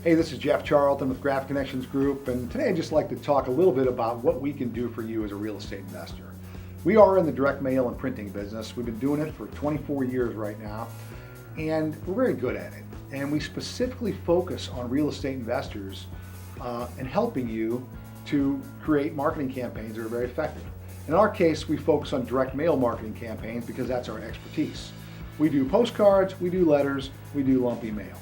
Hey, this is Jeff Charlton with Graphic Connections Group, and today I'd just like to talk a little bit about what we can do for you as a real estate investor. We are in the direct mail and printing business. We've been doing it for 24 years right now, and we're very good at it. And we specifically focus on real estate investors and helping you to create marketing campaigns that are very effective. In our case, we focus on direct mail marketing campaigns because that's our expertise. We do postcards, we do letters, we do lumpy mail.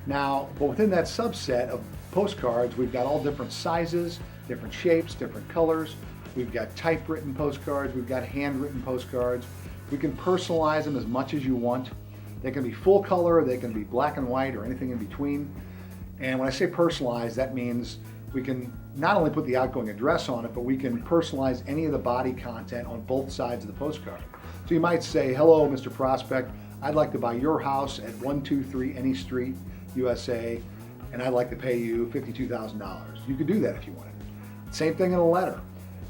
Now, but within that subset of postcards, we've got all different sizes, different shapes, different colors. We've got typewritten postcards, we've got handwritten postcards. We can personalize them as much as you want. They can be full color, they can be black and white, or anything in between. And when I say personalized, that means we can not only put the outgoing address on it, but we can personalize any of the body content on both sides of the postcard. So you might say, hello, Mr. Prospect, I'd like to buy your house at 123 Any Street, USA, and I'd like to pay you $52,000. You could do that if you wanted. Same thing in a letter.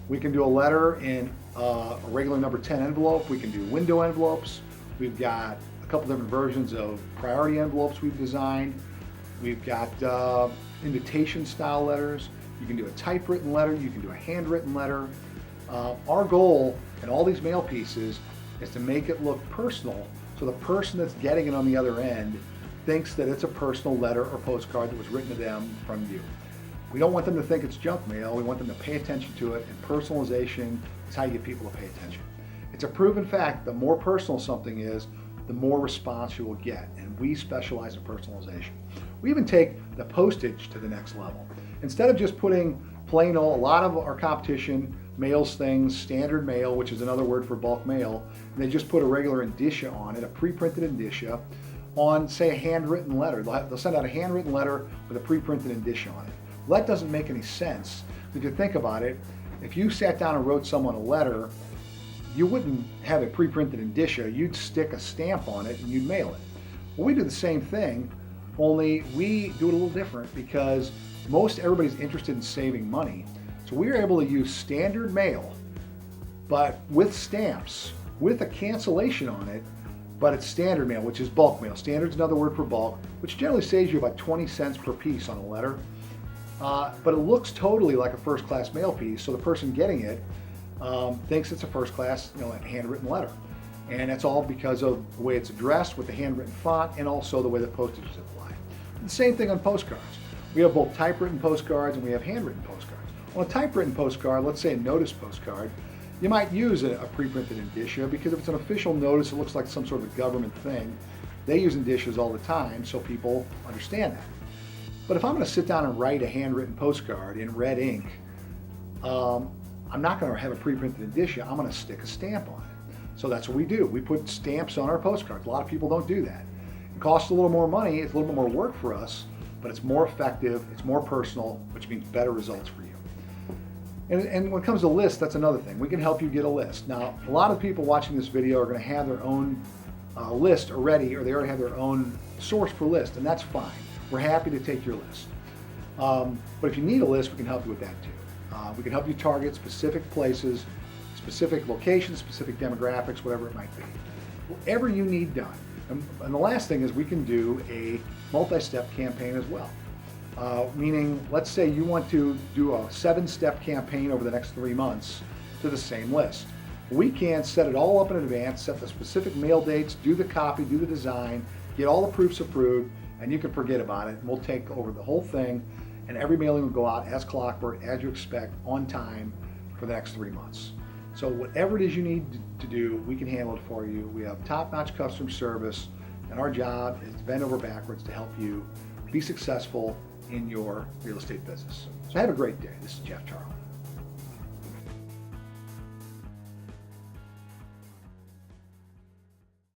We can do a letter in a regular number 10 envelope. We can do window envelopes. We've got a couple different versions of priority envelopes we've designed. We've got invitation style letters. You can do a typewritten letter. You can do a handwritten letter. Our goal in all these mail pieces is to make it look personal, so the person that's getting it on the other end thinks that it's a personal letter or postcard that was written to them from you. We don't want them to think it's junk mail. We want them to pay attention to it, and personalization is how you get people to pay attention. It's a proven fact, the more personal something is, the more response you will get, and we specialize in personalization. We even take the postage to the next level. Instead of just putting plain old, a lot of our competition mails things standard mail, which is another word for bulk mail, and they just put a regular indicia on it, a pre-printed indicia, on, say, a handwritten letter. They'll send out a handwritten letter with a pre-printed indicia on it. Well, that doesn't make any sense. If you think about it, if you sat down and wrote someone a letter, you wouldn't have a pre-printed indicia. You'd stick a stamp on it and you'd mail it. Well, we do the same thing, only we do it a little different because most everybody's interested in saving money. So we're able to use standard mail, but with stamps, with a cancellation on it, but it's standard mail, which is bulk mail. Standard's another word for bulk, which generally saves you about 20 cents per piece on a letter. But it looks totally like a first-class mail piece, so the person getting it thinks it's a first-class, handwritten letter. And that's all because of the way it's addressed with the handwritten font and also the way the postage is applied. The same thing on postcards. We have both typewritten postcards and we have handwritten postcards. On a typewritten postcard, let's say a notice postcard, you might use a pre-printed indicia because if it's an official notice, it looks like some sort of a government thing. They use indicias all the time, so people understand that. But if I'm going to sit down and write a handwritten postcard in red ink, I'm not going to have a pre-printed indicia. I'm going to stick a stamp on it. So that's what we do. We put stamps on our postcards. A lot of people don't do that. It costs a little more money. It's a little bit more work for us, but it's more effective. It's more personal, which means better results for you. And when it comes to lists, that's another thing. We can help you get a list. Now, a lot of people watching this video are going to have their own list already, or they already have their own source for list, and that's fine. We're happy to take your list. But if you need a list, we can help you with that too. We can help you target specific places, specific locations, specific demographics, whatever it might be. Whatever you need done. And the last thing is we can do a multi-step campaign as well. Meaning, let's say you want to do a 7-step campaign over the next 3 months to the same list. We can set it all up in advance, set the specific mail dates, do the copy, do the design, get all the proofs approved, and you can forget about it. And we'll take over the whole thing, and every mailing will go out as clockwork, as you expect, on time for the next 3 months. So whatever it is you need to do, we can handle it for you. We have top-notch customer service, and our job is to bend over backwards to help you be successful in your real estate business. So have a great day. This is Jeff Charlton.